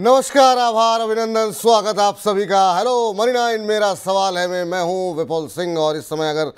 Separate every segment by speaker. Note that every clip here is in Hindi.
Speaker 1: नमस्कार, आभार, अभिनंदन, स्वागत आप सभी का। हेलो मनी 9 मेरा सवाल है मैं हूं विपुल सिंह। और इस समय अगर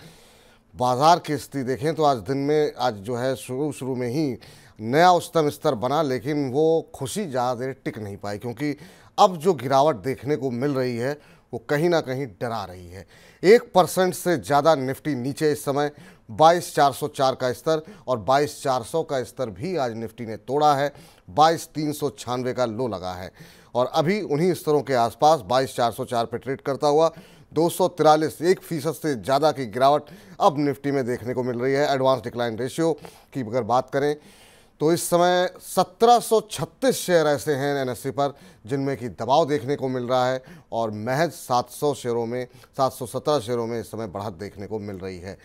Speaker 1: बाजार की स्थिति देखें तो आज दिन में जो है शुरू में ही नया उच्चतम स्तर बना, लेकिन वो खुशी ज़्यादा देर टिक नहीं पाई, क्योंकि अब जो गिरावट देखने को मिल रही है वो कहीं ना कहीं डरा रही है। 1% से ज़्यादा निफ्टी नीचे इस समय 22,404 का स्तर, और 22,400 का स्तर भी आज निफ्टी ने तोड़ा है। 22,396 का लो लगा है और अभी उन्हीं स्तरों के आसपास 22,404 पे ट्रेड करता हुआ 243 1% से ज़्यादा की गिरावट अब निफ्टी में देखने को मिल रही है। एडवांस डिक्लाइन रेशियो की अगर बात करें तो इस समय 1736 शेयर ऐसे हैं एनएससी पर जिनमें कि दबाव देखने को मिल रहा है, और महज 717 शेयरों में इस समय बढ़त देखने को मिल रही है।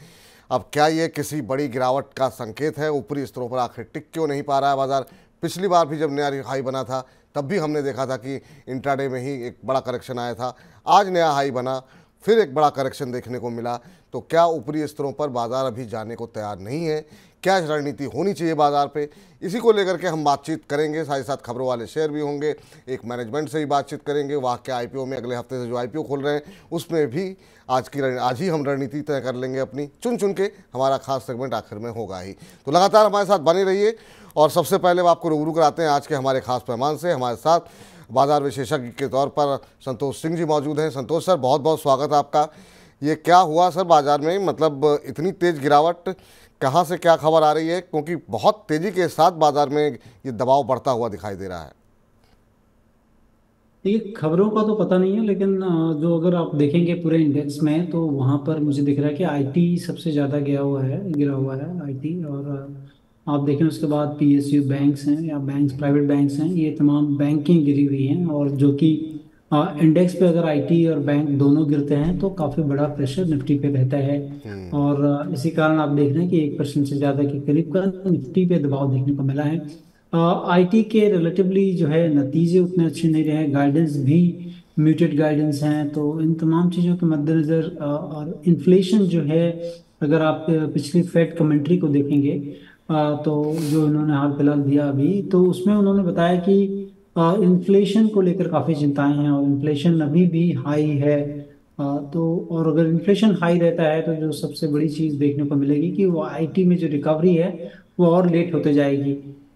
Speaker 1: अब क्या ये किसी बड़ी गिरावट का संकेत है? ऊपरी स्तरों पर आखिर टिक क्यों नहीं पा रहा है बाजार? पिछली बार भी जब नया हाई बना था तब भी हमने देखा था कि इंट्राडे में ही एक बड़ा करेक्शन आया था। आज नया हाई बना, फिर एक बड़ा करेक्शन देखने को मिला। तो क्या ऊपरी स्तरों पर बाजार अभी जाने को तैयार नहीं है? क्या रणनीति होनी चाहिए बाजार पे? इसी को लेकर के हम बातचीत करेंगे। साथ ही साथ खबरों वाले शेयर भी होंगे, एक मैनेजमेंट से भी बातचीत करेंगे। वहाँ के आईपीओ में अगले हफ्ते से जो आईपीओ खोल रहे हैं उसमें भी आज ही हम रणनीति तय कर लेंगे अपनी, चुन के। हमारा खास सेगमेंट आखिर में होगा ही, तो लगातार हमारे साथ बने रहिए। और सबसे पहले आपको रूबरू कराते हैं आज के हमारे खास मेहमान से। हमारे साथ बाजार विशेषज्ञ के तौर पर संतोष सिंह जी मौजूद हैं। संतोष सर, बहुत बहुत स्वागत है आपका। ये क्या हुआ सर बाजार में, मतलब इतनी तेज़ गिरावट कहाँ से, क्या खबर आ रही है? क्योंकि बहुत तेज़ी के साथ बाजार में ये दबाव बढ़ता हुआ दिखाई दे रहा है।
Speaker 2: देखिए, खबरों का तो पता नहीं है, लेकिन जो अगर आप देखेंगे पूरे इंडेक्स में तो वहाँ पर मुझे दिख रहा है कि आईटी सबसे ज़्यादा गिरा हुआ है आईटी। और आप देखें उसके बाद पीएसयू बैंक्स हैं या बैंक्स प्राइवेट बैंक्स हैं, ये तमाम बैंकिंग गिरी हुई हैं। और जो कि इंडेक्स पे अगर आईटी और बैंक दोनों गिरते हैं तो काफ़ी बड़ा प्रेशर निफ्टी पे रहता है। और इसी कारण आप देख रहे हैं कि 1% से ज़्यादा के करीब का निफ्टी पे दबाव देखने को मिला है। आईटी के रिलेटिवली जो है नतीजे उतने अच्छे नहीं रहे, गाइडेंस भी म्यूटेड गाइडेंस हैं। तो इन तमाम चीज़ों के मद्देनज़र और इन्फ्लेशन जो है, अगर आप पिछली फेड कमेंट्री को देखेंगे तो जो इन्होंने हाल फिलहाल दिया अभी, तो उसमें उन्होंने बताया कि इन्फ्लेशन को लेकर काफ़ी चिंताएं हैं और इन्फ्लेशन अभी भी हाई है। तो और अगर इन्फ्लेशन हाई रहता है तो जो सबसे बड़ी चीज़ देखने को मिलेगी कि वो आईटी में जो रिकवरी है वो और लेट होते जाएगी।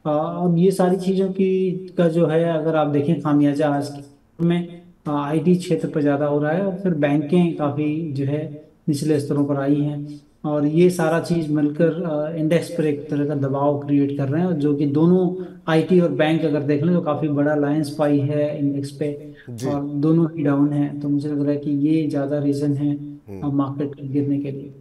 Speaker 2: अब ये सारी चीज़ों की का जो है, अगर आप देखें खामियाजा आज के में आईटी क्षेत्र पर ज़्यादा हो रहा है, और फिर बैंकें काफ़ी जो है निचले स्तरों पर आई हैं। और ये सारा चीज़ मिलकर इंडेक्स पर एक तरह का दबाव क्रिएट कर रहे हैं, और जो कि दोनों आईटी और बैंक अगर देख लें तो काफ़ी बड़ा लायंस पाई है इंडेक्स पे,
Speaker 1: जी।
Speaker 2: और दोनों ही डाउन है। तो मुझे लग रहा है कि ये ज़्यादा रीज़न है मार्केट गिरने के लिए।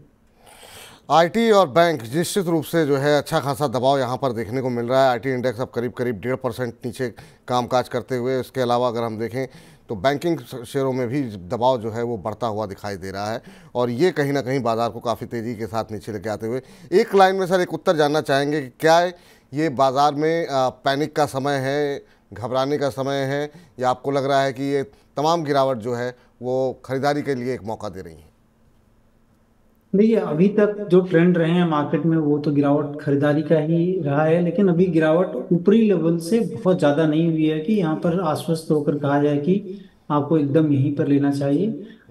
Speaker 1: आईटी और बैंक निश्चित रूप से जो है अच्छा खासा दबाव यहाँ पर देखने को मिल रहा है। आईटी इंडेक्स अब करीब 1.5% नीचे कामकाज करते हुए, इसके अलावा अगर हम देखें तो बैंकिंग शेयरों में भी दबाव जो है वो बढ़ता हुआ दिखाई दे रहा है, और ये कहीं ना कहीं बाजार को काफ़ी तेज़ी के साथ नीचे लेके आते हुए। एक लाइन में सर एक उत्तर जानना चाहेंगे कि क्या ये बाजार में पैनिक का समय है, घबराने का समय है, या आपको लग रहा है कि ये तमाम गिरावट जो है वो खरीदारी के लिए एक मौका दे रही है?
Speaker 2: देखिए, अभी तक जो ट्रेंड रहे हैं मार्केट में वो तो गिरावट खरीदारी का ही रहा है, लेकिन अभी गिरावट ऊपरी लेवल से बहुत ज़्यादा नहीं हुई है कि यहाँ पर आश्वस्त होकर कहा जाए कि आपको एकदम यहीं पर लेना चाहिए।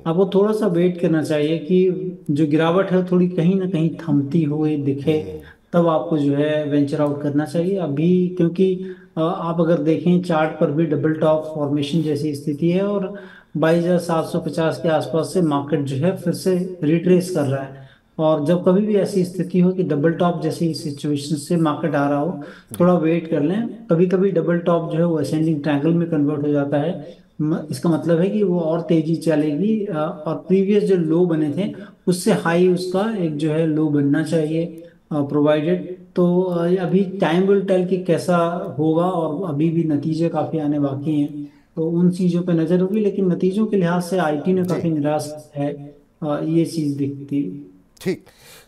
Speaker 2: आपको थोड़ा सा वेट करना चाहिए कि जो गिरावट है थोड़ी कहीं ना कहीं थमती हुई दिखे, तब आपको जो है वेंचर आउट करना चाहिए अभी। क्योंकि आप अगर देखें चार्ट पर भी डबल टॉप फॉर्मेशन जैसी स्थिति है, और 22,750 के आसपास से मार्केट जो है फिर से रिट्रेस कर रहा है। और जब कभी भी ऐसी स्थिति हो कि डबल टॉप जैसी सिचुएशन से मार्केट आ रहा हो, थोड़ा वेट कर लें। कभी कभी डबल टॉप जो है वो असेंडिंग ट्रायंगल में कन्वर्ट हो जाता है। इसका मतलब है कि वो और तेजी चलेगी, और प्रीवियस जो लो बने थे उससे हाई उसका एक जो है लो बनना चाहिए प्रोवाइडेड। तो अभी टाइम विल टेल कि कैसा होगा, और अभी भी नतीजे काफी आने बाकी हैं, तो उन चीजों पे नजर होगी। लेकिन नतीजों के लिहाज से आईटी ने
Speaker 1: जी,
Speaker 2: काफी निराश है, ये चीज दिखती।
Speaker 1: ठीक।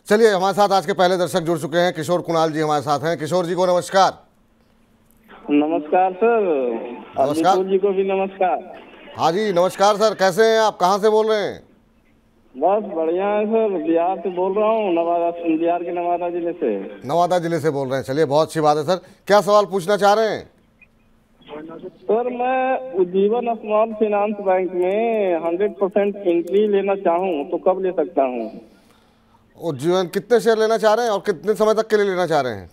Speaker 1: चलिए, हमारे साथ आज के पहले दर्शक जुड़ चुके हैं। किशोर कुणाल जी हमारे साथ हैं। किशोर जी को नमस्कार।
Speaker 3: नमस्कार सर। और
Speaker 1: नमस्कार।
Speaker 3: विपुल जी को भी नमस्कार।
Speaker 1: हाँ जी, नमस्कार सर, कैसे हैं आप? कहाँ से बोल रहे हैं?
Speaker 3: बस बढ़िया है सर, बिहार से बोल रहा हूँ, नवादा, बिहार के नवादा जिले से।
Speaker 1: नवादा जिले से बोल रहे हैं। चलिए, बहुत अच्छी बात है सर। क्या सवाल पूछना चाह रहे हैं?
Speaker 3: सर मैं उज्जीवन स्मॉल फाइनेंस बैंक में 100% एंट्री लेना चाहूँ तो कब ले सकता हूँ?
Speaker 1: उज्जीवन कितने शेयर लेना चाह रहे हैं और कितने समय तक के लिए लेना चाह रहे हैं?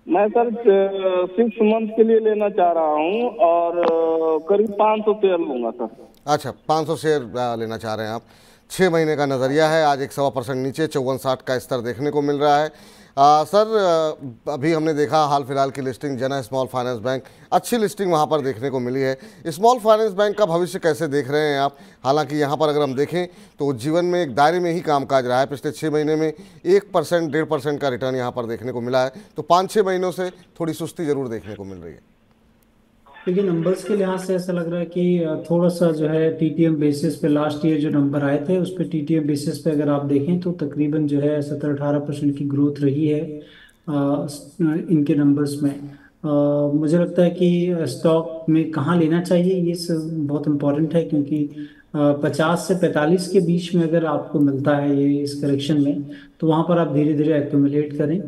Speaker 3: मैं सर 6 मंथ के लिए लेना चाह रहा हूँ और करीब 500 शेयर लूंगा सर।
Speaker 1: अच्छा, 500 शेयर लेना चाह रहे हैं आप। 6 महीने का नज़रिया है। आज 1.25% नीचे 54.60 का स्तर देखने को मिल रहा है। सर अभी हमने देखा हाल फिलहाल की लिस्टिंग जन स्मॉल फाइनेंस बैंक, अच्छी लिस्टिंग वहां पर देखने को मिली है। स्मॉल फाइनेंस बैंक का भविष्य कैसे देख रहे हैं आप? हालांकि यहां पर अगर हम देखें तो उज्जीवन में एक दायरे में ही कामकाज रहा है। पिछले 6 महीने में 1% 1.5% का रिटर्न यहां पर देखने को मिला है, तो 5-6 महीनों से थोड़ी सुस्ती जरूर देखने को मिल रही है।
Speaker 2: देखिए नंबर्स के लिहाज से ऐसा लग रहा है कि थोड़ा सा जो है टीटीएम बेसिस पे लास्ट ईयर जो नंबर आए थे उस पे टीटीएम बेसिस पे अगर आप देखें तो तकरीबन जो है 17-18% की ग्रोथ रही है इनके नंबर्स में। मुझे लगता है कि स्टॉक में कहाँ लेना चाहिए ये सब बहुत इम्पोर्टेंट है, क्योंकि 50 से 45 के बीच में अगर आपको मिलता है ये इस करेक्शन में तो वहाँ पर आप धीरे धीरे एक्यूमुलेट करें।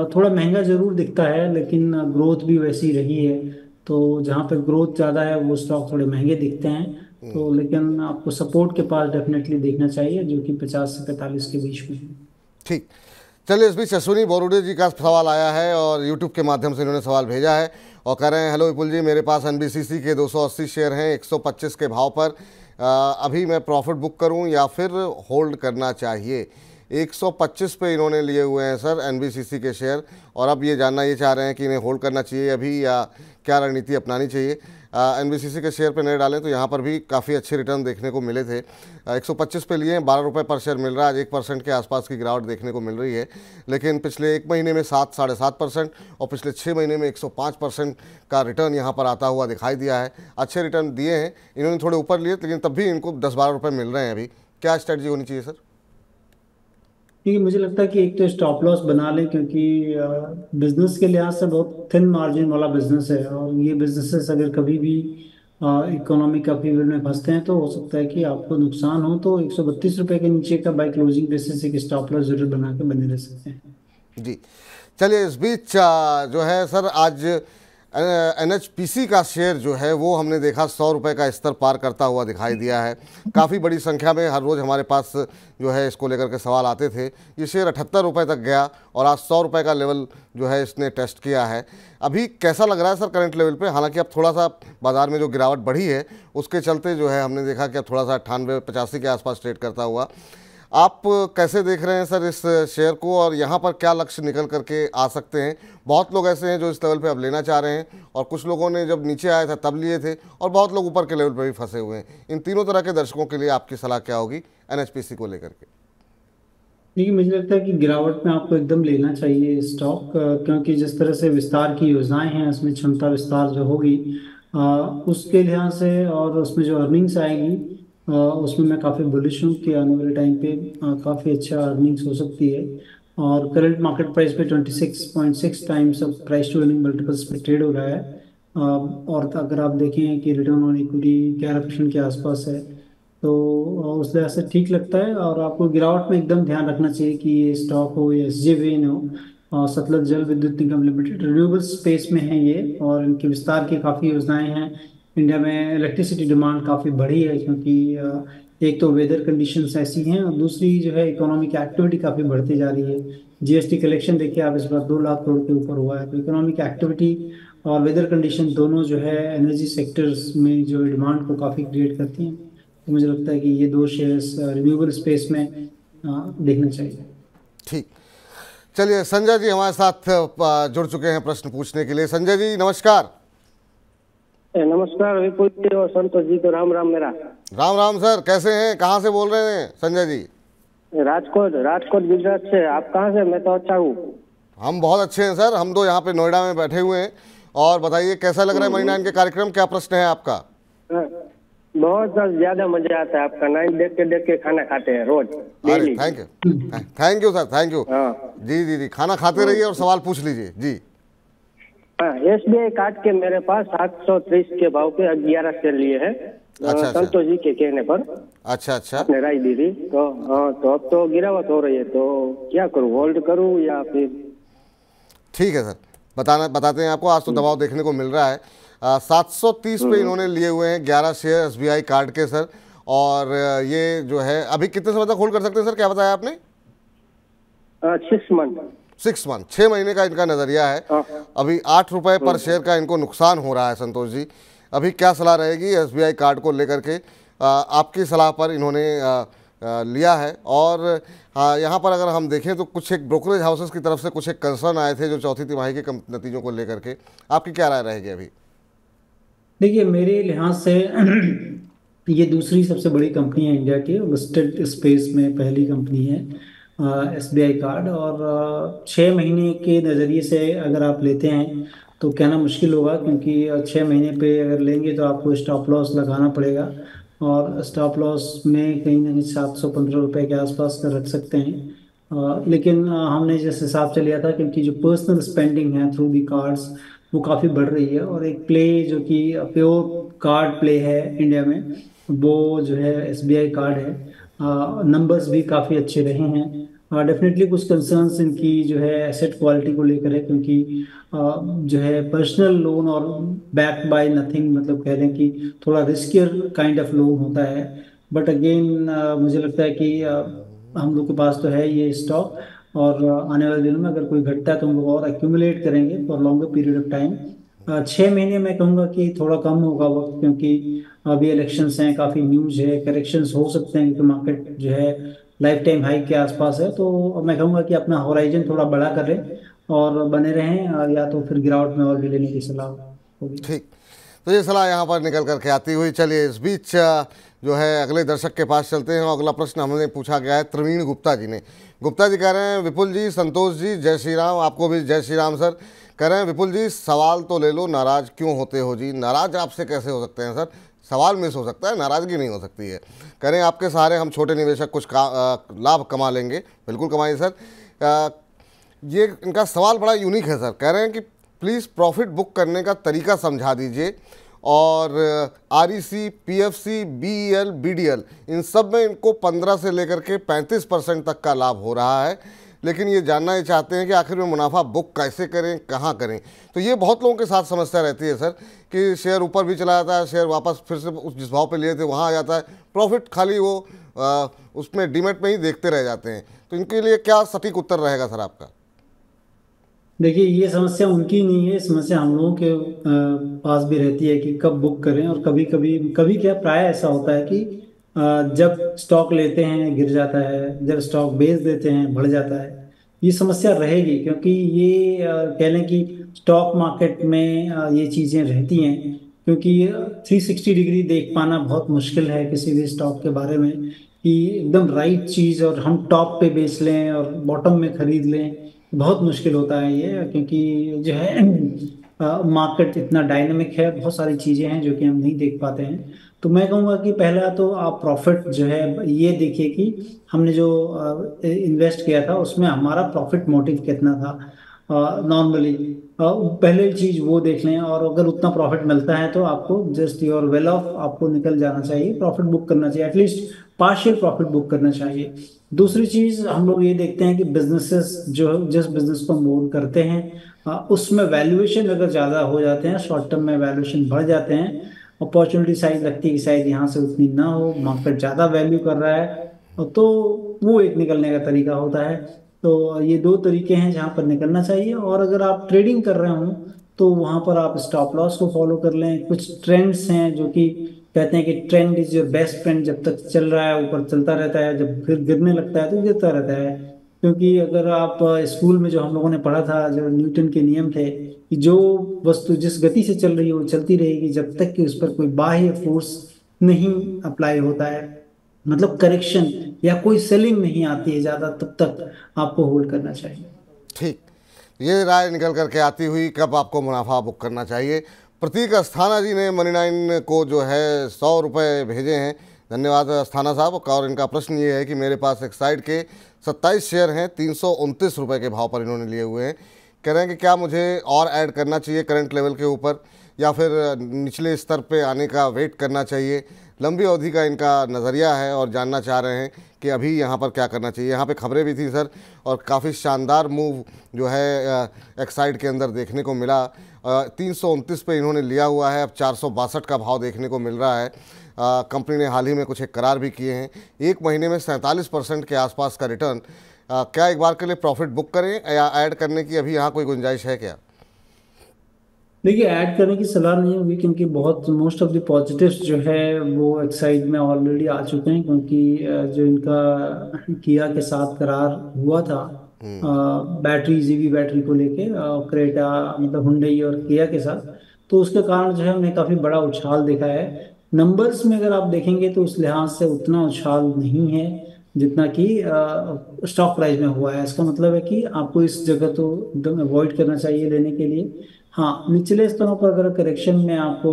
Speaker 2: थोड़ा महंगा जरूर दिखता है लेकिन ग्रोथ भी वैसी रही है, तो जहाँ पे ग्रोथ ज़्यादा है वो स्टॉक थोड़े महंगे दिखते हैं। तो लेकिन आपको सपोर्ट के पास डेफिनेटली देखना चाहिए जो कि 50 से 45 के बीच में है।
Speaker 1: ठीक, चलिए इस बीच अश्विनी बोरुडे जी का सवाल आया है और यूट्यूब के माध्यम से इन्होंने सवाल भेजा है और कह रहे हैं, हेलो विपुल जी, मेरे पास एनबीसीसी के 280 शेयर हैं 125 के भाव पर। अभी मैं प्रॉफिट बुक करूं या फिर होल्ड करना चाहिए? 125 पे इन्होंने लिए हुए हैं सर एनबीसीसी के शेयर, और अब ये जानना ये चाह रहे हैं कि इन्हें होल्ड करना चाहिए अभी या क्या रणनीति अपनानी चाहिए। एनबीसीसी के शेयर पे नए डालें तो यहाँ पर भी काफ़ी अच्छे रिटर्न देखने को मिले थे। 125 पे लिए हैं, 12 रुपये पर शेयर मिल रहा है। आज 1% के आसपास की गिरावट देखने को मिल रही है, लेकिन पिछले 1 महीने में 7-7.5% और पिछले 6 महीने में 105% का रिटर्न यहाँ पर आता हुआ दिखाई दिया है। अच्छे रिटर्न दिए हैं इन्होंने, थोड़े ऊपर लिए लेकिन तब भी इनको 10-12 रुपये मिल रहे हैं। अभी क्या स्ट्रेटजी होनी चाहिए सर?
Speaker 2: क्योंकि मुझे लगता है कि एक तो स्टॉप लॉस बना लें, क्योंकि बिजनेस के लिहाज से बहुत थिन मार्जिन वाला बिजनेस है और ये बिजनेसेस अगर कभी भी इकोनॉमिक अपहीवल में फंसते हैं तो हो सकता है कि आपको नुकसान हो। तो 132 रुपए के नीचे का बाय क्लोजिंग बेसिस एक स्टॉप लॉस जरूर बना के बने रह सकते हैं।
Speaker 1: जी चलिए, इस बीच जो है सर आज एनएचपीसी का शेयर जो है वो हमने देखा 100 रुपये का स्तर पार करता हुआ दिखाई दिया है। काफ़ी बड़ी संख्या में हर रोज़ हमारे पास जो है इसको लेकर के सवाल आते थे। ये शेयर 78 रुपये तक गया और आज 100 रुपये का लेवल जो है इसने टेस्ट किया है। अभी कैसा लग रहा है सर करंट लेवल पे? हालांकि अब थोड़ा सा बाज़ार में जो गिरावट बढ़ी है उसके चलते जो है हमने देखा कि अब थोड़ा सा 98-85 के आसपास ट्रेड करता हुआ। आप कैसे देख रहे हैं सर इस शेयर को और यहाँ पर क्या लक्ष्य निकल करके आ सकते हैं? बहुत लोग ऐसे हैं जो इस लेवल पे अब लेना चाह रहे हैं और कुछ लोगों ने जब नीचे आया था तब लिए थे और बहुत लोग ऊपर के लेवल पे भी फंसे हुए हैं। इन तीनों तरह के दर्शकों के लिए आपकी सलाह क्या होगी एनएचपीसी को लेकर के?
Speaker 2: देखिए मुझे लगता है कि गिरावट में आपको एकदम लेना चाहिए स्टॉक, क्योंकि जिस तरह से विस्तार की योजनाएं हैं उसमें क्षमता विस्तार जो होगी उसके लिहाज से और उसमें जो अर्निंग्स आएगी उसमें मैं काफ़ी बुलिश हूँ कि आने वाले टाइम पे काफ़ी अच्छा अर्निंग्स हो सकती है। और करंट मार्केट प्राइस पे 26.6 टाइम्स अब प्राइस टू अर्निंग मल्टीपल्स पे ट्रेड हो रहा है। और अगर आप देखें कि रिटर्न ऑन इक्विटी 11% के आसपास है तो उस लिहाज से ठीक लगता है। और आपको गिरावट में एकदम ध्यान रखना चाहिए कि ये स्टॉक हो या एसजेवीएन हो, सतलज जल विद्युत निगम लिमिटेड रिन्यूएबल स्पेस में है ये और इनके विस्तार की काफ़ी योजनाएं हैं। इंडिया में इलेक्ट्रिसिटी डिमांड काफ़ी बढ़ी है क्योंकि एक तो वेदर कंडीशंस ऐसी हैं और दूसरी जो है इकोनॉमिक एक्टिविटी काफ़ी बढ़ती जा रही है। जीएसटी कलेक्शन देखिए आप इस बार 2 लाख करोड़ के ऊपर हुआ है। तो इकोनॉमिक एक्टिविटी और वेदर कंडीशन दोनों जो है एनर्जी सेक्टर्स में जो डिमांड को काफ़ी क्रिएट करती हैं। तो मुझे लगता है कि ये 2 शेयर्स रिन्यूएबल स्पेस में देखना चाहिए।
Speaker 1: ठीक, चलिए संजय जी हमारे साथ जुड़ चुके हैं प्रश्न पूछने के लिए। संजय जी नमस्कार।
Speaker 3: नमस्कार विपुल जी और संतोष जी को राम राम। मेरा
Speaker 1: राम राम सर, कैसे हैं? कहाँ से बोल रहे हैं संजय जी?
Speaker 3: राजकोट गुजरात से। आप कहाँ से? मैं तो अच्छा हूँ।
Speaker 1: हम बहुत अच्छे हैं सर, हम तो यहाँ पे नोएडा में बैठे हुए हैं। और बताइए कैसा लग रहा है महीना इनके कार्यक्रम, क्या प्रश्न है आपका?
Speaker 3: बहुत ज्यादा मजा आता है आपका। 9 देख के खाना खाते हैं रोज daily.
Speaker 1: Thank you sir, thank you. जी जी जी, खाना खाते रहिए और सवाल पूछ लीजिए जी।
Speaker 3: एसबीआई काट के मेरे पास 730 के भाव पे 11 शेयर लिए हैं।
Speaker 1: अच्छा,
Speaker 3: संतोष जी के कहने पर।
Speaker 1: अच्छा अच्छा,
Speaker 3: आपने राय दी थी तो हाँ, तो अब तो गिरावट हो रही है तो क्या करूँ, होल्ड करूँ या फिर?
Speaker 1: ठीक है सर, बताते हैं आपको। आज तो दबाव देखने को मिल रहा है। 730 पे इन्होंने लिए हुए हैं 11 शेयर SBI कार्ड के सर। और ये जो है अभी कितने समय तक होल्ड कर सकते हैं सर, क्या बताया आपने?
Speaker 4: 6 मंथ।
Speaker 1: 6 मंथ, 6 महीने का इनका नज़रिया है। अभी 8 रुपये पर शेयर का इनको नुकसान हो रहा है संतोष जी। अभी क्या सलाह रहेगी SBI कार्ड को लेकर के? आपकी सलाह पर इन्होंने लिया है। और यहाँ पर अगर हम देखें तो कुछ एक ब्रोकरेज हाउसेस की तरफ से कुछ एक कंसर्न आए थे जो चौथी तिमाही के नतीजों को लेकर के, आपकी क्या राय रहेगी अभी?
Speaker 2: देखिए, मेरे लिहाज से ये दूसरी सबसे बड़ी कंपनी है इंडिया की, लिस्टेड स्पेस में पहली कंपनी है SBI कार्ड। और 6 महीने के नज़रिए से अगर आप लेते हैं तो कहना मुश्किल होगा, क्योंकि 6 महीने पे अगर लेंगे तो आपको स्टॉप लॉस लगाना पड़ेगा, और स्टॉप लॉस में कहीं ना कहीं 715 रुपये के आसपास का रख सकते हैं। लेकिन हमने जिस हिसाब से लिया था, क्योंकि जो पर्सनल स्पेंडिंग है थ्रू दी कार्ड्स वो काफ़ी बढ़ रही है, और एक प्ले जो कि प्योर कार्ड प्ले है इंडिया में वो जो है SBI कार्ड है। नंबर्स भी काफ़ी अच्छे रहे हैं। डेफिनेटली कुछ कंसर्न्स इनकी जो है एसेट क्वालिटी को लेकर है, क्योंकि जो है पर्सनल लोन और बैक बाय नथिंग, मतलब कह लें कि थोड़ा रिस्कियर काइंड ऑफ लोन होता है। बट अगेन मुझे लगता है कि हम लोग के पास तो है ये स्टॉक, और आने वाले दिनों में अगर कोई घटता है तो हम लोग और एक्यूमुलेट करेंगे for longer period of time. 6 महीने मैं कहूँगा कि थोड़ा कम होगा वक्त, क्योंकि अभी इलेक्शंस हैं, काफ़ी न्यूज़ है, करेक्शंस हो सकते हैं, क्योंकि मार्केट जो है लाइफ टाइम हाई के आसपास है। तो मैं कहूँगा कि अपना होराइजन थोड़ा बड़ा करें और बने रहें, या तो फिर गिरावट में और भी लेने की सलाह होगी।
Speaker 1: ठीक, तो ये सलाह यहाँ पर निकल करके आती हुई, चलिए इस बीच जो है अगले दर्शक के पास चलते हैं। और अगला प्रश्न हमने पूछा गया है प्रवीण गुप्ता जी ने। गुप्ता जी कह रहे हैं, विपुल जी, संतोष जी, जय श्री राम। आपको भी जय श्री राम सर। कह रहे हैं, विपुल जी सवाल तो ले लो, नाराज क्यों होते हो जी? नाराज आपसे कैसे हो सकते हैं सर? सवाल मिस हो सकता है, नाराज़गी नहीं हो सकती है। कह रहे हैं, आपके सहारे हम छोटे निवेशक कुछ लाभ कमा लेंगे। बिल्कुल कमाइए सर। ये इनका सवाल बड़ा यूनिक है सर। कह रहे हैं कि प्लीज़ प्रॉफिट बुक करने का तरीका समझा दीजिए, और REC, PFC, BEL, BDL इन सब में इनको 15 से लेकर के 35% तक का लाभ हो रहा है। लेकिन ये जानना ही चाहते हैं कि आखिर में मुनाफा बुक कैसे करें, कहाँ करें। तो ये बहुत लोगों के साथ समस्या रहती है सर, कि शेयर ऊपर भी चला जाता है, शेयर वापस फिर से उस जिस भाव पे लिए थे वहाँ आ जाता है, प्रॉफिट खाली वो उसमें डीमैट में ही देखते रह जाते हैं। तो इनके लिए क्या सटीक उत्तर रहेगा सर आपका?
Speaker 2: देखिए, ये समस्या उनकी नहीं है, समस्या हम लोगों के पास भी रहती है कि कब बुक करें। और कभी कभी कभी क्या प्राय ऐसा होता है कि जब स्टॉक लेते हैं गिर जाता है, जब स्टॉक बेच देते हैं बढ़ जाता है। ये समस्या रहेगी, क्योंकि ये कह लें कि स्टॉक मार्केट में ये चीज़ें रहती हैं, क्योंकि 360 डिग्री देख पाना बहुत मुश्किल है किसी भी स्टॉक के बारे में, कि एकदम राइट चीज़ और हम टॉप पे बेच लें और बॉटम में खरीद लें, बहुत मुश्किल होता है ये। क्योंकि जो है मार्केट इतना डायनामिक है, बहुत सारी चीज़ें हैं जो कि हम नहीं देख पाते हैं। तो मैं कहूँगा कि पहला तो आप प्रॉफिट जो है ये देखिए कि हमने जो इन्वेस्ट किया था उसमें हमारा प्रॉफिट मोटिव कितना था। नॉर्मली पहले चीज़ वो देख लें, और अगर उतना प्रॉफिट मिलता है तो आपको जस्ट योर वेल ऑफ आपको निकल जाना चाहिए, प्रॉफिट बुक करना चाहिए, एटलीस्ट पार्शियल प्रॉफिट बुक करना चाहिए। दूसरी चीज़ हम लोग ये देखते हैं कि बिजनेसेस जो जिस बिजनेस को हम ओन करते हैं उसमें वैल्यूएशन अगर ज़्यादा हो जाते हैं, शॉर्ट टर्म में वैल्यूएशन बढ़ जाते हैं, अपॉर्चुनिटी साइज लगती है कि शायद यहाँ से उतनी ना हो, मार्केट ज़्यादा वैल्यू कर रहा है, तो वो एक निकलने का तरीका होता है। तो ये 2 तरीके हैं जहाँ पर निकलना चाहिए। और अगर आप ट्रेडिंग कर रहे हो तो वहाँ पर आप स्टॉप लॉस को फॉलो कर लें। कुछ ट्रेंड्स हैं जो कि कहते हैं कि trend is your best friend, जब तक चल रहा है ऊपर चलता रहता है, जब फिर गिरने लगता है तो गिरता रहता है। क्योंकि अगर आप स्कूल में जो हम लोगों ने पढ़ा था, जो न्यूटन के नियम थे कि जो वस्तु जिस गति से चल रही है वो चलती रहेगी जब तक कि उस पर कोई बाह्य फोर्स नहीं अप्लाई होता है, मतलब करेक्शन या कोई सेलिंग नहीं आती है ज़्यादा, तब तक आपको होल्ड करना चाहिए।
Speaker 1: ठीक, ये राय निकल करके आती हुई कब आपको मुनाफा बुक करना चाहिए। प्रतीक अस्थाना जी ने मनी9 को जो है 100 रुपये भेजे हैं, धन्यवाद अस्थाना साहब। और इनका प्रश्न ये है कि मेरे पास एक साइड के 27 शेयर हैं, 329 रुपये के भाव पर इन्होंने लिए हुए हैं। कह रहे हैं कि क्या मुझे और ऐड करना चाहिए करंट लेवल के ऊपर, या फिर निचले स्तर पे आने का वेट करना चाहिए? लंबी अवधि का इनका नज़रिया है और जानना चाह रहे हैं कि अभी यहाँ पर क्या करना चाहिए। यहाँ पे खबरें भी थी सर, और काफ़ी शानदार मूव जो है एक्साइड के अंदर देखने को मिला। 329 पे इन्होंने लिया हुआ है, अब 462 का भाव देखने को मिल रहा है। कंपनी ने हाल ही में कुछ एक करार भी किए हैं, एक महीने में 47% के आसपास का रिटर्न। क्या एक बार के लिए प्रॉफिट बुक करें या ऐड करने की अभी यहाँ कोई गुंजाइश है क्या?
Speaker 2: देखिए, ऐड करने की सलाह नहीं होगी क्योंकि बहुत मोस्ट ऑफ द पॉजिटिव्स जो है वो एक्साइड में ऑलरेडी आ चुके हैं, क्योंकि जो इनका किया के साथ करार हुआ था बैटरी, ईवी बैटरी को लेके क्रेटा मतलब हुंडई और किया के साथ, तो उसके कारण जो है उन्हें काफ़ी बड़ा उछाल दिखा है। नंबर्स में अगर आप देखेंगे तो उस लिहाज से उतना उछाल नहीं है जितना कि स्टॉक प्राइस में हुआ है। इसका मतलब है कि आपको इस जगह तो एकदम अवॉइड करना चाहिए लेने के लिए। हाँ, निचले स्तरों पर अगर करेक्शन में आपको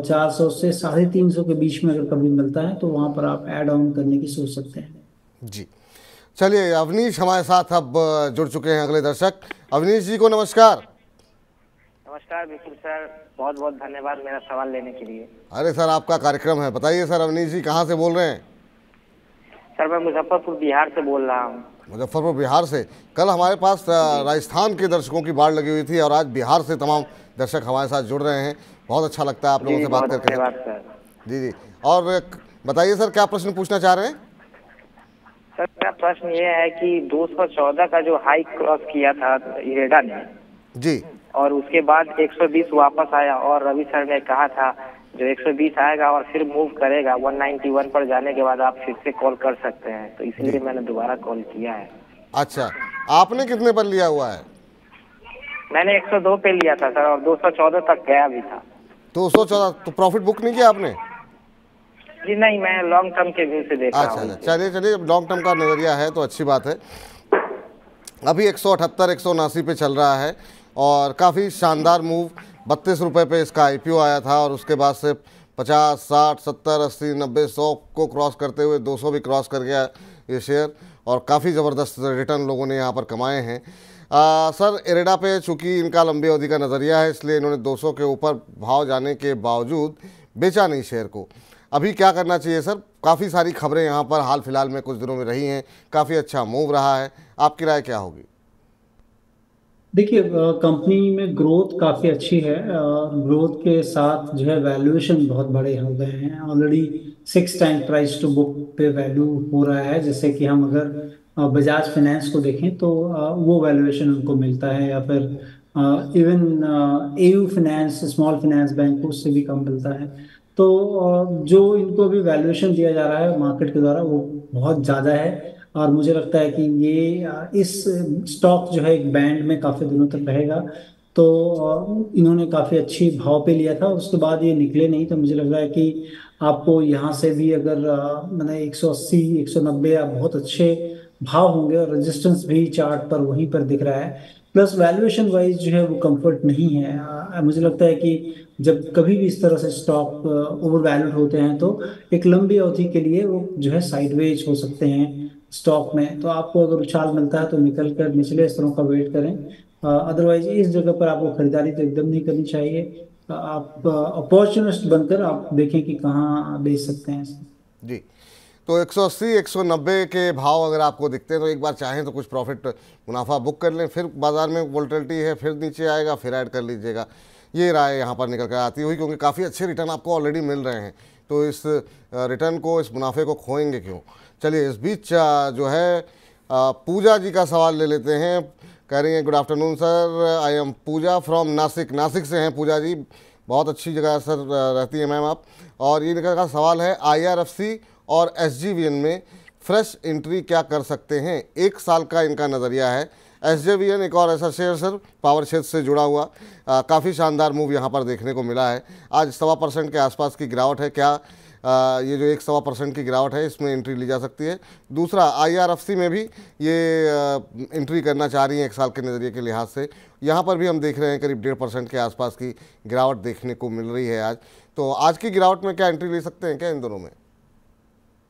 Speaker 2: 400 से 350 के बीच में अगर कभी मिलता है तो वहां पर आप ऐड ऑन करने की सोच सकते हैं।
Speaker 1: जी, चलिए अवनीश हमारे साथ अब जुड़ चुके हैं अगले दर्शक। अवनीश जी को नमस्कार।
Speaker 5: नमस्कार विपुल सर, बहुत बहुत धन्यवाद मेरा सवाल लेने के लिए।
Speaker 1: अरे सर, आपका कार्यक्रम है, बताइए सर। अवनीश जी कहाँ से बोल रहे हैं?
Speaker 5: सर मैं मुजफ्फरपुर बिहार से बोल रहा हूँ।
Speaker 1: मुजफ्फरपुर बिहार से। कल हमारे पास राजस्थान के दर्शकों की बाढ़ लगी हुई थी और आज बिहार से तमाम दर्शक हमारे साथ जुड़ रहे हैं। बहुत अच्छा लगता है आप लोगों से बात करके।
Speaker 5: धन्यवाद सर।
Speaker 1: जी जी, और बताइए सर, क्या प्रश्न पूछना चाह रहे हैं?
Speaker 5: सर मेरा प्रश्न ये है कि 214 का जो हाई क्रॉस किया था इरेडा ने
Speaker 1: जी,
Speaker 5: और उसके बाद 120 वापस आया, और रवि सर ने कहा था जो 120 आएगा और फिर मूव करेगा 191 पर जाने के बाद आप फिर से कॉल कर सकते हैं, तो इसलिए मैंने दोबारा कॉल किया है।
Speaker 1: अच्छा, आपने कितने पर लिया हुआ है?
Speaker 5: मैंने 102 पे लिया था सर, और 214 तक गया भी था।
Speaker 1: 214, तो प्रॉफिट बुक नहीं किया आपने?
Speaker 5: जी नहीं, मैं लॉन्ग टर्म के व्यू से देख रहा
Speaker 1: अच्छा
Speaker 5: हूँ।
Speaker 1: अच्छा, चलिए चलिए, लॉन्ग टर्म का नज़रिया है तो अच्छी बात है। अभी 178 179 पे चल रहा है और काफ़ी शानदार मूव। 32 रुपये पे इसका IPO आया था और उसके बाद से 50, 60, 70, 80, 90, 100 को क्रॉस करते हुए 200 भी क्रॉस कर गया ये शेयर, और काफ़ी ज़बरदस्त रिटर्न लोगों ने यहाँ पर कमाए हैं। सर, इरेडा पे चूँकि इनका लंबी अवधि का नज़रिया है, इसलिए इन्होंने 200 के ऊपर भाव जाने के बावजूद बेचा नहीं शेयर को। अभी क्या करना चाहिए सर? काफ़ी सारी खबरें यहाँ पर हाल फिलहाल में कुछ दिनों में रही हैं, काफ़ी अच्छा मूव रहा है, आपकी राय क्या होगी?
Speaker 2: देखिए, कंपनी में ग्रोथ काफ़ी अच्छी है। ग्रोथ के साथ जो है वैल्यूएशन बहुत बड़े हो गए हैं। Already 6 time price to book पे वैल्यू हो रहा है। जैसे कि हम अगर बजाज फाइनेंस को देखें तो वो वैल्यूएशन उनको मिलता है, या फिर even AU finance, small finance bank, उससे भी कम मिलता है। तो जो इनको भी वैल्यूएशन दिया जा रहा है मार्केट के द्वारा वो बहुत ज़्यादा है, और मुझे लगता है कि ये इस स्टॉक जो है एक बैंड में काफ़ी दिनों तक रहेगा। तो इन्होंने काफ़ी अच्छी भाव पे लिया था, उसके बाद ये निकले नहीं, तो मुझे लग रहा है कि आपको यहाँ से भी अगर मैंने 180 190 आप बहुत अच्छे भाव होंगे, और रेजिस्टेंस भी चार्ट पर वहीं पर दिख रहा है। प्लस वैल्यूएशन वाइज जो है वो कंफर्ट नहीं है। मुझे लगता है कि जब कभी भी इस तरह से स्टॉक ओवर वैल्यूड होते हैं तो एक लंबी अवधि के लिए वो जो है साइडवेज हो सकते हैं स्टॉक में। तो आपको अगर उछाल मिलता है तो निकल कर निचले स्तरों का वेट करें, अदरवाइज इस जगह पर आपको खरीदारी तो एकदम नहीं करनी चाहिए। आप अपॉर्चुनिस्ट बनकर आप देखें कि कहाँ बेच सकते हैं।
Speaker 1: जी, तो 180 190 के भाव अगर आपको दिखते हैं तो एक बार चाहें तो कुछ प्रॉफिट मुनाफा बुक कर लें, फिर बाज़ार में वोलेटिलिटी है, फिर नीचे आएगा, फिर ऐड कर लीजिएगा। ये राय यहाँ पर निकल कर आती हुई, क्योंकि काफ़ी अच्छे रिटर्न आपको ऑलरेडी मिल रहे हैं, तो इस रिटर्न को, इस मुनाफे को खोएंगे क्यों। चलिए, इस बीच जो है पूजा जी का सवाल ले लेते हैं। कह रही हैं, good afternoon sir, I am Pooja from Nashik. Nashik से हैं पूजा जी, बहुत अच्छी जगह सर रहती है मैम आप। और ये निकल का सवाल है, IRFC और SJVN में फ्रेश एंट्री क्या कर सकते हैं? 1 साल का इनका नज़रिया है। SJVN एक और ऐसा शेयर सर पावर क्षेत्र से जुड़ा हुआ, काफ़ी शानदार मूव यहाँ पर देखने को मिला है। आज 1.25% के आसपास की गिरावट है। क्या ये जो 1.25% की गिरावट है इसमें एंट्री ली जा सकती है? दूसरा, IRFC में भी ये एंट्री करना चाह रही हैं 1 साल के नज़रिए के लिहाज से। यहाँ पर भी हम देख रहे हैं करीब 1.5% के आसपास की गिरावट देखने को मिल रही है आज। तो आज की गिरावट में क्या एंट्री ले सकते हैं क्या इन दोनों में?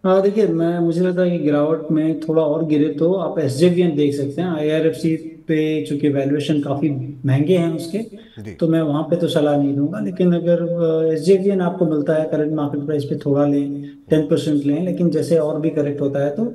Speaker 2: हाँ देखिए, मुझे लगता है कि गिरावट में थोड़ा और गिरे तो आप एसजेवीएन देख सकते हैं। आईआरएफसी पे चूंकि वैल्यूएशन काफ़ी महंगे हैं उसके,
Speaker 1: जी।
Speaker 2: तो मैं वहाँ पे तो सलाह नहीं दूंगा। लेकिन अगर एसजेवीएन आपको मिलता है करंट मार्केट प्राइस पे, थोड़ा लें, 10% लें। लेकिन जैसे और भी करेक्ट होता है तो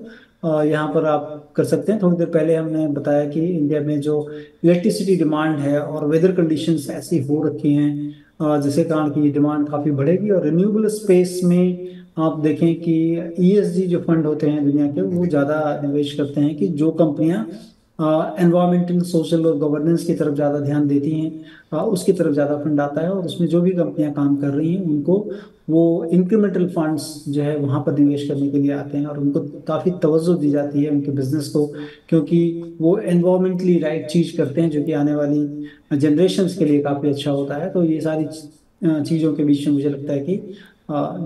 Speaker 2: यहाँ पर आप कर सकते हैं। थोड़ी देर पहले हमने बताया कि इंडिया में जो इलेक्ट्रिसिटी डिमांड है और वेदर कंडीशंस ऐसी हो रखी हैं जिसके कारण की डिमांड काफ़ी बढ़ेगी। और रिन्यूएबल स्पेस में आप देखें कि ईएसजी जो फंड होते हैं दुनिया के, वो ज़्यादा निवेश करते हैं कि जो कंपनियां एनवायरमेंटल, सोशल और गवर्नेंस की तरफ ज़्यादा ध्यान देती हैं, उसकी तरफ ज़्यादा फंड आता है। और उसमें जो भी कंपनियां काम कर रही हैं उनको वो इंक्रीमेंटल फंड्स जो है वहाँ पर निवेश करने के लिए आते हैं, और उनको काफ़ी तवज्जो दी जाती है उनके बिजनेस को, क्योंकि वो एनवायरमेंटली राइट चीज़ करते हैं जो कि आने वाली जनरेशन्स के लिए काफ़ी अच्छा होता है। तो ये सारी चीज़ों के बीच में मुझे लगता है कि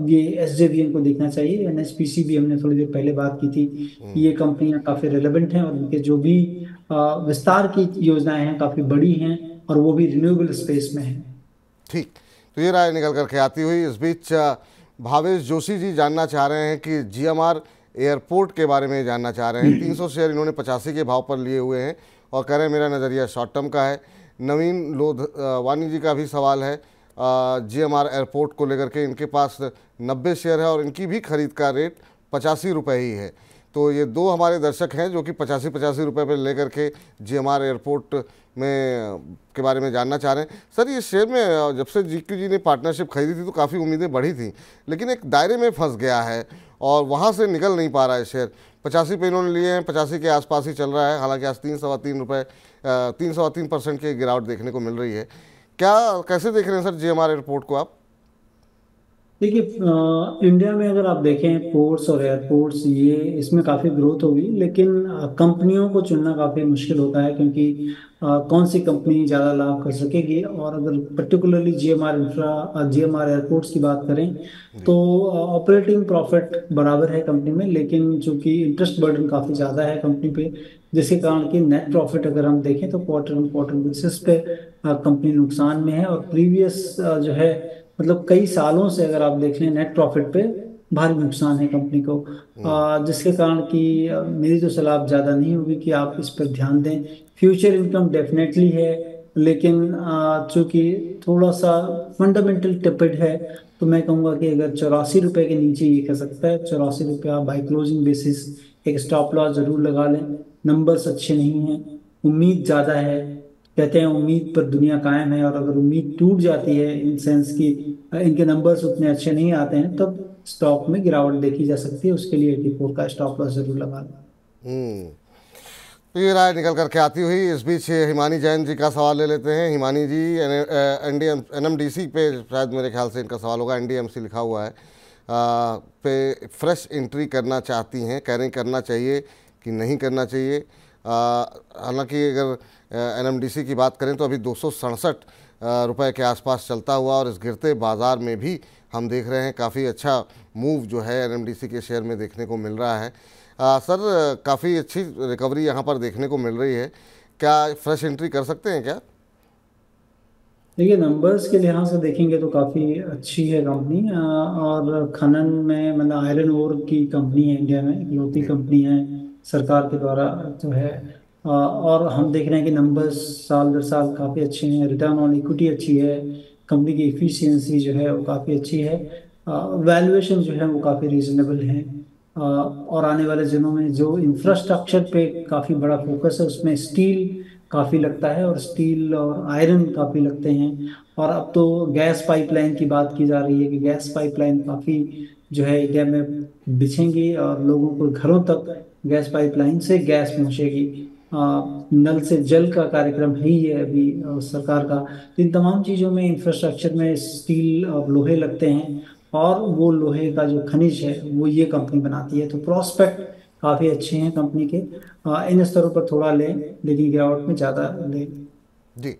Speaker 2: ये एसजेवीएन को देखना चाहिए। एनएचपीसी भी हमने थोड़ी देर पहले बात की थी कि ये कंपनियां काफ़ी रेलेवेंट हैं, और उनके जो भी विस्तार की योजनाएं हैं काफ़ी बड़ी हैं, और वो भी रिन्यूएबल स्पेस में हैं।
Speaker 1: ठीक, तो ये राय निकल करके आती हुई इस बीच भावेश जोशी जी जानना चाह रहे हैं कि जीएमआर एयरपोर्ट के बारे में जानना चाह रहे हैं। 300 शेयर इन्होंने 85 के भाव पर लिए हुए हैं और कह रहे हैं मेरा नज़रिया शॉर्ट टर्म का है। नवीन लोधवानी जी का भी सवाल है जीएमआर एयरपोर्ट को लेकर के। इनके पास 90 शेयर है और इनकी भी खरीद का रेट 85 रुपये ही है। तो ये दो हमारे दर्शक हैं जो कि 85 रुपये पर लेकर के जीएमआर एयरपोर्ट में के बारे में जानना चाह रहे हैं। सर, ये शेयर में जब से जीक्यू जी ने पार्टनरशिप खरीदी थी तो काफ़ी उम्मीदें बढ़ी थी, लेकिन एक दायरे में फंस गया है और वहाँ से निकल नहीं पा रहा है शेयर। 85 पे इन्होंने लिए हैं, 85 के आसपास ही चल रहा है। हालांकि आज 3-3.5% की गिरावट देखने को मिल रही है। क्या कैसे देख रहे हैं सर जीएमआर एयरपोर्ट को आप?
Speaker 2: देखिए, इंडिया में अगर आप देखें पोर्ट्स और एयरपोर्ट्स, ये इसमें काफ़ी ग्रोथ होगी, लेकिन कंपनियों को चुनना काफ़ी मुश्किल होता है, क्योंकि कौन सी कंपनी ज़्यादा लाभ कर सकेगी। और अगर पर्टिकुलरली जीएमआर एयरपोर्ट्स की बात करें तो ऑपरेटिंग प्रॉफिट बराबर है कंपनी में, लेकिन चूंकि इंटरेस्ट बर्डन काफ़ी ज़्यादा है कंपनी पे, जिसके कारण कि नेट प्रॉफिट अगर हम देखें तो क्वार्टर ऑन क्वार्टर बेसिस पे कंपनी नुकसान में है। और प्रीवियस जो है, मतलब कई सालों से अगर आप देख लें, नेट प्रॉफिट पे भारी नुकसान है कंपनी को, जिसके कारण कि मेरी तो सलाह ज़्यादा नहीं होगी कि आप इस पर ध्यान दें। फ्यूचर इनकम डेफिनेटली है, लेकिन चूंकि थोड़ा सा फंडामेंटल टिपिड है, तो मैं कहूँगा कि अगर 84 रुपये के नीचे ये कर सकता है, 84 रुपये आप बाई क्लोजिंग बेसिस एक स्टॉप लॉस जरूर लगा लें। नंबर्स अच्छे नहीं हैं, उम्मीद ज़्यादा है। कहते हैं उम्मीद पर दुनिया कायम है, और अगर उम्मीद टूट जाती है इन सेंस की इनके नंबर्स उतने अच्छे नहीं आते हैं, तब स्टॉक में गिरावट देखी जा सकती है। उसके लिए 84 का स्टॉप लॉस जरूर लगा लें।
Speaker 1: तो ये राय निकल करके आती हुई इस बीच हिमानी जैन जी का सवाल ले लेते हैं। हिमानी जी एनएमडीसी पे शायद मेरे ख्याल से इनका सवाल होगा, एनडीएमसी लिखा हुआ है, पे फ्रेश एंट्री करना चाहती हैं। कह रही करना चाहिए कि नहीं करना चाहिए। हालांकि अगर एनएमडीसी की बात करें तो अभी 267 रुपये के आसपास चलता हुआ, और इस गिरते बाज़ार में भी हम देख रहे हैं काफ़ी अच्छा मूव जो है एनएमडीसी के शेयर में देखने को मिल रहा है। सर, काफ़ी अच्छी रिकवरी यहाँ पर देखने को मिल रही है, क्या फ्रेश एंट्री कर सकते हैं क्या?
Speaker 2: देखिए, नंबर्स के लिहाज से देखेंगे तो काफ़ी अच्छी है कंपनी, और खनन में मतलब आयरन ओर की कंपनी है, इंडिया में इकलौती कंपनी है सरकार के द्वारा जो है। और हम देख रहे हैं कि नंबर्स साल दर साल काफ़ी अच्छे हैं। रिटर्न ऑन इक्विटी अच्छी है, कंपनी की इफिशियंसी जो है वो काफ़ी अच्छी है, वैल्यूएशन जो है वो काफ़ी रीजनेबल है। और आने वाले दिनों में जो इंफ्रास्ट्रक्चर पे काफ़ी बड़ा फोकस है, उसमें स्टील काफ़ी लगता है, और स्टील और आयरन काफ़ी लगते हैं। और अब तो गैस पाइपलाइन की बात की जा रही है कि गैस पाइपलाइन काफ़ी जो है इंडिया में बिछेंगी, और लोगों को घरों तक गैस पाइपलाइन से गैस पहुंचेगी। नल से जल का कार्यक्रम है ही है अभी सरकार का। तो इन तमाम चीज़ों में, इंफ्रास्ट्रक्चर में स्टील और लोहे लगते हैं, और वो लोहे का जो खनिज है वो ये कंपनी बनाती है। तो प्रोस्पेक्ट काफ़ी अच्छे हैं कंपनी के। इन स्तरों पर थोड़ा लें, लेकिन गिरावट में ज़्यादा लें। जी,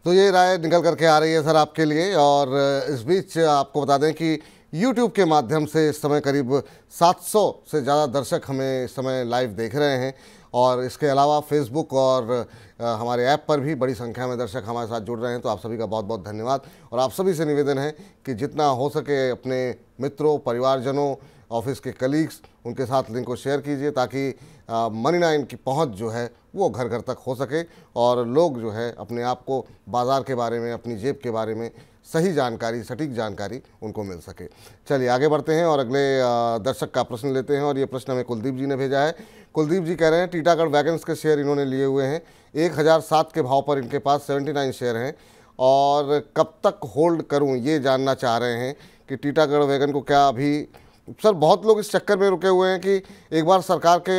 Speaker 1: तो ये राय निकल करके आ रही है सर आपके लिए। और इस बीच आपको बता दें कि YouTube के माध्यम से इस समय करीब 700 से ज़्यादा दर्शक हमें इस समय लाइव देख रहे हैं, और इसके अलावा फेसबुक और हमारे ऐप पर भी बड़ी संख्या में दर्शक हमारे साथ जुड़ रहे हैं। तो आप सभी का बहुत बहुत धन्यवाद। और आप सभी से निवेदन है कि जितना हो सके अपने मित्रों, परिवारजनों, ऑफिस के कलीग्स, उनके साथ लिंक को शेयर कीजिए ताकि Money9 की पहुंच जो है वो घर घर तक हो सके और लोग जो है अपने आप को बाज़ार के बारे में, अपनी जेब के बारे में सही जानकारी, सटीक जानकारी उनको मिल सके। चलिए आगे बढ़ते हैं और अगले दर्शक का प्रश्न लेते हैं और ये प्रश्न हमें कुलदीप जी ने भेजा है। कुलदीप जी कह रहे हैं टीटागढ़ वैगन्स के शेयर इन्होंने लिए हुए हैं, 1007 के भाव पर इनके पास 79 शेयर हैं और कब तक होल्ड करूं ये जानना चाह रहे हैं कि टीटागढ़ वैगन को क्या अभी। सर बहुत लोग इस चक्कर में रुके हुए हैं कि एक बार सरकार के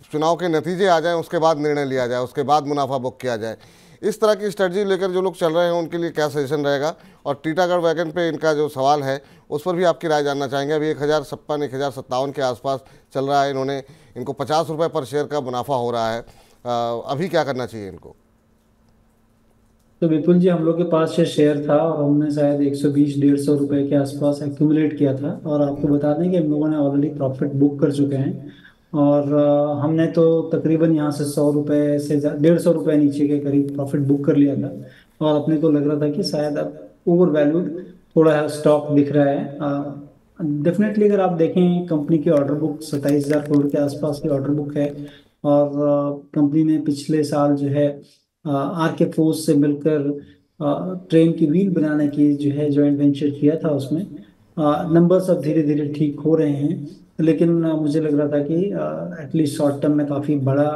Speaker 1: चुनाव के नतीजे आ जाएं उसके बाद निर्णय लिया जाए, उसके बाद मुनाफा बुक किया जाए। इस तरह की स्ट्रेटजी लेकर जो लोग चल रहे हैं उनके लिए क्या सजेशन रहेगा? और टीटागढ़ वैगन पे इनका जो सवाल है उस पर भी आपकी राय जानना चाहेंगे। अभी 1056, 1057 के आसपास चल रहा है, इनको 50 रुपये पर शेयर का मुनाफा हो रहा है। अभी क्या करना चाहिए इनको?
Speaker 2: तो विपुल जी, हम लोग के पास ये शेयर था और हमने शायद 120-150 रुपए के आसपास एक्यूमुलेट किया था और आपको बता दें कि हम लोगों ने ऑलरेडी प्रॉफिट बुक कर चुके हैं और हमने तो तकरीबन यहाँ से 100 रुपए से 150 रुपए नीचे के करीब प्रॉफिट बुक कर लिया था और अपने को लग रहा था कि शायद अब ओवर वैल्यूड थोड़ा स्टॉक दिख रहा है। डेफिनेटली अगर आप देखें कंपनी की ऑर्डर बुक 27,000 करोड़ के आसपास की ऑर्डर बुक है और कंपनी ने पिछले साल जो है आर.के. फोर्स से मिलकर ट्रेन की व्हील बनाने की जो है जॉइंट वेंचर किया था, उसमें नंबर्स अब धीरे धीरे ठीक हो रहे हैं, लेकिन मुझे लग रहा था कि एटलीस्ट शॉर्ट टर्म में काफ़ी बड़ा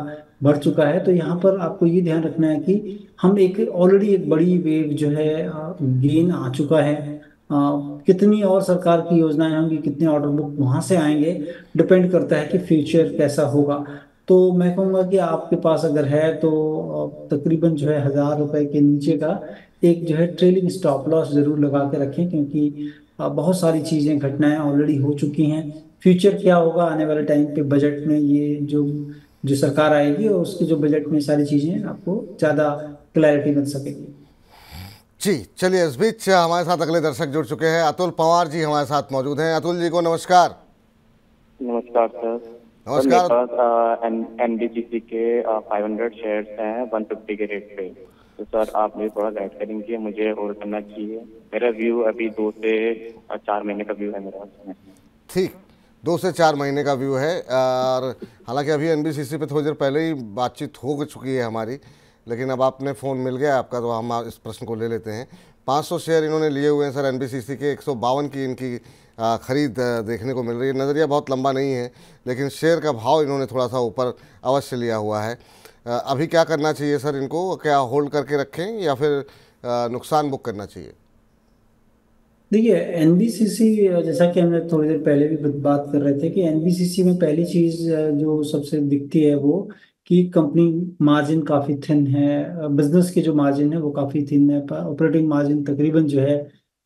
Speaker 2: बढ़ चुका है। तो यहाँ पर आपको ये ध्यान रखना है कि हम ऑलरेडी एक बड़ी वेव जो है गेन आ चुका है। कितनी और सरकार की योजनाएं होंगी, कितने ऑर्डर बुक वहाँ से आएंगे, डिपेंड करता है कि फ्यूचर कैसा होगा। तो मैं कहूँगा कि आपके पास अगर है तो तकरीबन जो है 1000 रुपए के नीचे का एक जो है ट्रेलिंग स्टॉप लॉस जरूर लगा के रखें, क्योंकि बहुत सारी चीज़ें, घटनाएं ऑलरेडी हो चुकी हैं। फ्यूचर क्या होगा आने वाले टाइम पे, बजट में ये जो सरकार आएगी और उसके जो बजट में सारी चीज़ें आपको ज़्यादा क्लैरिटी मिल सकेगी।
Speaker 1: जी चलिए, इस बीच हमारे साथ अगले दर्शक जुड़ चुके हैं। अतुल पंवार जी हमारे साथ मौजूद हैं। अतुल जी को नमस्कार।
Speaker 6: नमस्कार सर।
Speaker 1: नमस्कार।
Speaker 6: मेरे पास एनबीसीसी के 500 शेयर्स हैं 150 के रेट पे, तो सर आप मुझे थोड़ा गाइड करेंगे, मुझे होल्ड करना चाहिए। मेरा व्यू अभी 2 से 4 महीने का व्यू है मेरा।
Speaker 1: ठीक, 2 से 4 महीने का व्यू है और हालांकि अभी एनबीसीसी पे थोड़ी देर पहले ही बातचीत हो चुकी है हमारी, लेकिन अब आपने फ़ोन मिल गया आपका तो हम इस प्रश्न को ले लेते हैं। 500 शेयर इन्होंने लिए हुए हैं सर एनबीसीसी के, 152 की इनकी ख़रीद देखने को मिल रही है। नज़रिया बहुत लंबा नहीं है, लेकिन शेयर का भाव इन्होंने थोड़ा सा ऊपर अवश्य लिया हुआ है। अभी क्या करना चाहिए सर इनको? क्या होल्ड करके रखें या फिर नुकसान बुक करना चाहिए?
Speaker 2: देखिए, एनबीसीसी जैसा कि हमने थोड़ी देर पहले भी बात कर रहे थे कि एनबीसीसी में पहली चीज़ जो सबसे दिखती है वो कि कंपनी मार्जिन काफ़ी थिन है, बिजनेस की जो मार्जिन है वो काफ़ी थिन है। ऑपरेटिंग मार्जिन तकरीबन जो है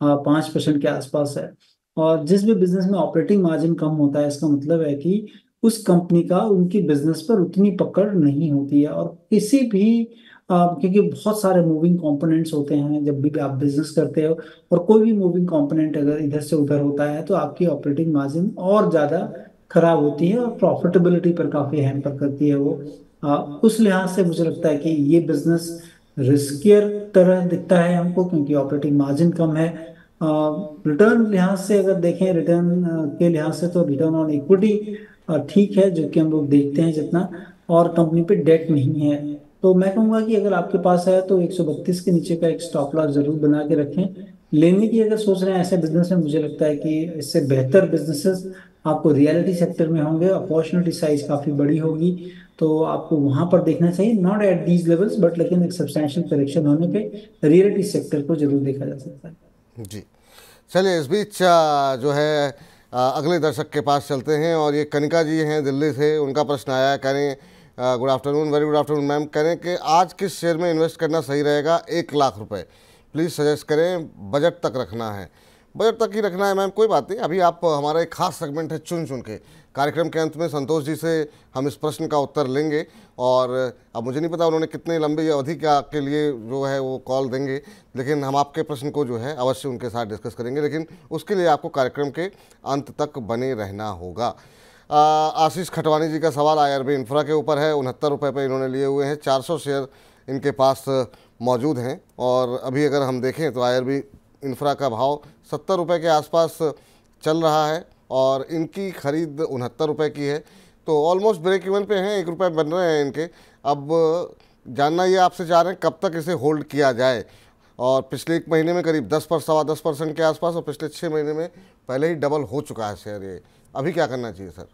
Speaker 2: 5% के आसपास है और जिस भी बिजनेस में ऑपरेटिंग मार्जिन कम होता है इसका मतलब है कि उस कंपनी का उनकी बिजनेस पर उतनी पकड़ नहीं होती है। और किसी भी क्योंकि बहुत सारे मूविंग कंपोनेंट्स होते हैं जब भी आप बिजनेस करते हो, और कोई भी मूविंग कंपोनेंट अगर इधर से उधर होता है तो आपकी ऑपरेटिंग मार्जिन और ज़्यादा खराब होती है और प्रॉफिटेबिलिटी पर काफ़ी हैम्पर करती है वो। उस लिहाज से मुझे लगता है कि ये बिजनेस रिस्कियर तरह दिखता है हमको, क्योंकि ऑपरेटिंग मार्जिन कम है। रिटर्न लिहाज से अगर देखें, रिटर्न के लिहाज से तो रिटर्न ऑन इक्विटी ठीक है जो कि हम लोग देखते हैं जितना, और कंपनी पे डेट नहीं है। तो मैं कहूँगा कि अगर आपके पास है तो 132 के नीचे का एक स्टॉप लॉस जरूर बना के रखें। लेने की अगर सोच रहे हैं ऐसे बिजनेस में, मुझे लगता है कि इससे बेहतर बिजनेसेस आपको रियलिटी सेक्टर में होंगे, अपॉर्चुनिटी साइज काफ़ी बड़ी होगी, तो आपको वहाँ पर देखना चाहिए। Not at these levels but लेकिन एक सब्सटैंशियल करेक्शन होने पे रियलिटी सेक्टर को जरूर देखा जा सकता है।
Speaker 1: जी चलिए, इस बीच जो है अगले दर्शक के पास चलते हैं और ये कनिका जी हैं दिल्ली से। उनका प्रश्न आया है, कह रहे हैं good afternoon, very good afternoon ma'am. कह रहे हैं कि आज किस शेयर में इन्वेस्ट करना सही रहेगा? 1 लाख रुपए प्लीज़ सजेस्ट करें, बजट तक रखना है। बजट तक ही रखना है मैम, कोई बात नहीं। अभी आप हमारा एक खास सेगमेंट है चुन चुन के, कार्यक्रम के अंत में संतोष जी से हम इस प्रश्न का उत्तर लेंगे और अब मुझे नहीं पता उन्होंने कितने लंबी अवधि के लिए जो है वो कॉल देंगे, लेकिन हम आपके प्रश्न को जो है अवश्य उनके साथ डिस्कस करेंगे, लेकिन उसके लिए आपको कार्यक्रम के अंत तक बने रहना होगा। आशीष खटवानी जी का सवाल IRB इंफ्रा के ऊपर है। 69 रुपये पर इन्होंने लिए हुए हैं, 400 शेयर इनके पास मौजूद हैं और अभी अगर हम देखें तो IRB इंफ्रा का भाव 70 रुपये के आसपास चल रहा है और इनकी खरीद 69 रुपये की है, तो ऑलमोस्ट ब्रेक इवन पे हैं, 1 रुपये बन रहे हैं इनके। अब जानना ये आपसे चाह रहे हैं कब तक इसे होल्ड किया जाए, और पिछले 1 महीने में करीब 10% के आसपास, और पिछले 6 महीने में पहले ही डबल हो चुका है शेयर ये, अभी क्या करना चाहिए सर?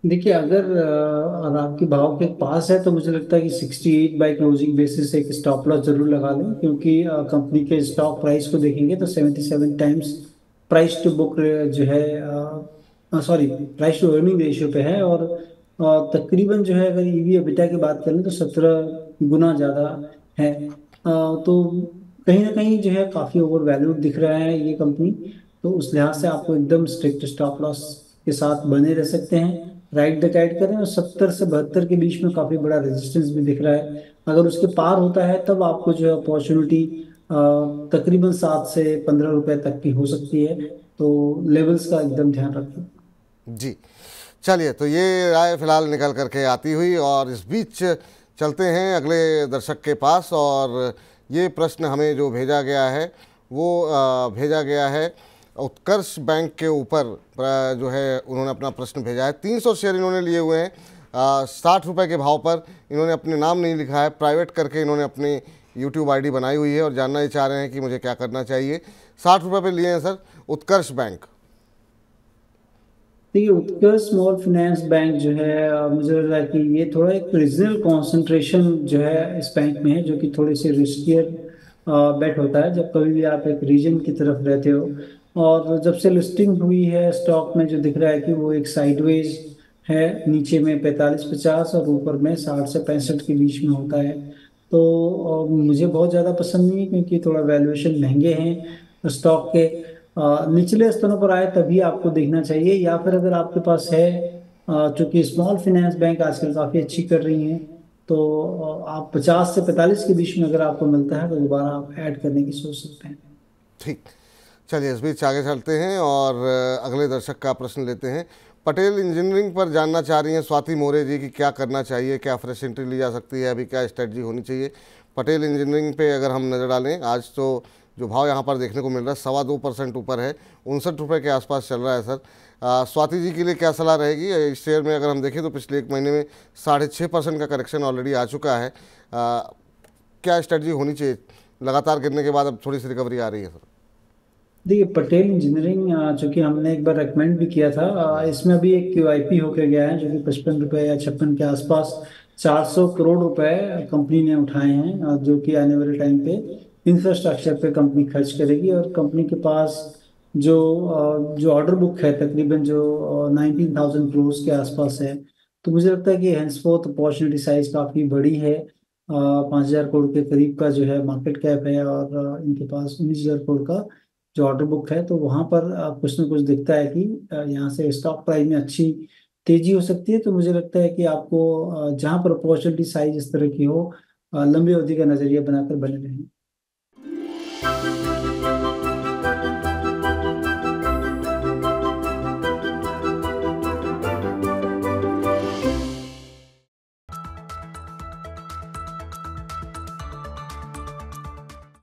Speaker 2: देखिए, अगर आपके भाव के पास है तो मुझे लगता है कि 68 बाई क्लोजिंग बेसिस एक स्टॉप लॉस जरूर लगा लें, क्योंकि कंपनी के स्टॉक प्राइस को देखेंगे तो 77 टाइम्स प्राइस टू बुक जो है, sorry, price to earning ratio पे है, और तकरीबन जो है अगर ईवी एबिटा की बात करें तो 17 गुना ज़्यादा है। तो कहीं ना कहीं जो है काफ़ी ओवर वैल्यूड दिख रहा है ये कंपनी, तो उस लिहाज से आपको एकदम स्ट्रिक्ट स्टॉप लॉस के साथ बने रह सकते हैं। राइट द गाइड करें, और 70 से 72 के बीच में काफ़ी बड़ा रेजिस्टेंस भी दिख रहा है। अगर उसके पार होता है तब आपको जो है अपॉर्चुनिटी तकरीबन 7 से 15 रुपए तक की हो सकती है, तो लेवल्स का एकदम ध्यान रखें।
Speaker 1: जी चलिए, तो ये राय फिलहाल निकल करके आती हुई, और इस बीच चलते हैं अगले दर्शक के पास। और ये प्रश्न हमें जो भेजा गया है वो भेजा गया है उत्कर्ष बैंक के ऊपर, जो है उन्होंने अपना प्रश्न भेजा है। 300 शेयर इन्होंने लिए हुए हैं, 60 रुपये के भाव पर। इन्होंने अपने नाम नहीं लिखा है, प्राइवेट करके इन्होंने अपनी यूट्यूब आईडी बनाई हुई है, और जानना ही चाह रहे हैं कि मुझे क्या करना चाहिए। 60 रुपये पे लिए हैं सर उत्कर्ष बैंक।
Speaker 2: देखिए, उत्कर्ष स्मॉल फाइनेंस बैंक जो है, मुझे लग रहा है कि ये थोड़ा एक रीजनल कंसंट्रेशन जो है इस बैंक में है, जो कि थोड़ी सी रिस्कियर बेट होता है जब कभी भी आप एक रीजन की तरफ रहते हो। और जब से लिस्टिंग हुई है स्टॉक में जो दिख रहा है कि वो एक साइडवेज है, नीचे में 45-50 और ऊपर में 60 से 65 के बीच में होता है। तो मुझे बहुत ज़्यादा पसंद नहीं है, क्योंकि थोड़ा वैल्यूएशन महंगे हैं स्टॉक के। निचले स्तरों पर आए तभी आपको देखना चाहिए, या फिर अगर आपके पास है, चूंकि स्मॉल फाइनेंस बैंक आजकल काफ़ी अच्छी कर रही हैं, तो आप 50 से 45 के बीच में अगर आपको मिलता है तो दोबारा आप ऐड करने की सोच सकते हैं।
Speaker 1: ठीक, चलिए इस बीच आगे चलते हैं और अगले दर्शक का प्रश्न लेते हैं। पटेल इंजीनियरिंग पर जानना चाह रही हैं स्वाति मोरे जी कि क्या करना चाहिए, क्या फ्रेश एंट्री ली जा सकती है, अभी क्या स्ट्रेटजी होनी चाहिए। पटेल इंजीनियरिंग पे अगर हम नज़र डालें, आज तो जो भाव यहाँ पर देखने को मिल रहा है 2.25% ऊपर है, 59 रुपये के आसपास चल रहा है सर। स्वाति जी के लिए क्या सलाह रहेगी? इस शेयर में अगर हम देखें तो पिछले 1 महीने में 6.5% का करेक्शन ऑलरेडी आ चुका है। क्या स्ट्रेटजी होनी चाहिए? लगातार गिरने के बाद अब थोड़ी सी रिकवरी आ रही है सर।
Speaker 2: देखिए, पटेल इंजीनियरिंग चूँकि हमने एक बार रेकमेंड भी किया था, इसमें अभी एक QIP होकर गया है जो कि 55 रुपये या 56 के आसपास 400 करोड़ रुपए कंपनी ने उठाए हैं, जो कि आने वाले टाइम पे इंफ्रास्ट्रक्चर पे कंपनी खर्च करेगी। और कंपनी के पास जो जो ऑर्डर बुक है तकरीबन जो 19,000 करोड़ के आसपास है, तो मुझे लगता है कि हैंसफोर्थ अपॉर्चुनिटी साइज काफ़ी बड़ी है। 5,000 करोड़ के करीब का जो है मार्केट कैप है, और इनके पास 19,000 करोड़ का जो ऑर्डर बुक है, तो वहाँ पर कुछ ना कुछ दिखता है कि यहाँ से स्टॉक प्राइस में अच्छी तेजी हो सकती है। तो मुझे लगता है कि आपको जहाँ पर अपॉर्चुनिटी साइज इस तरह की हो, लंबी अवधि का नजरिया बनाकर बने रहें।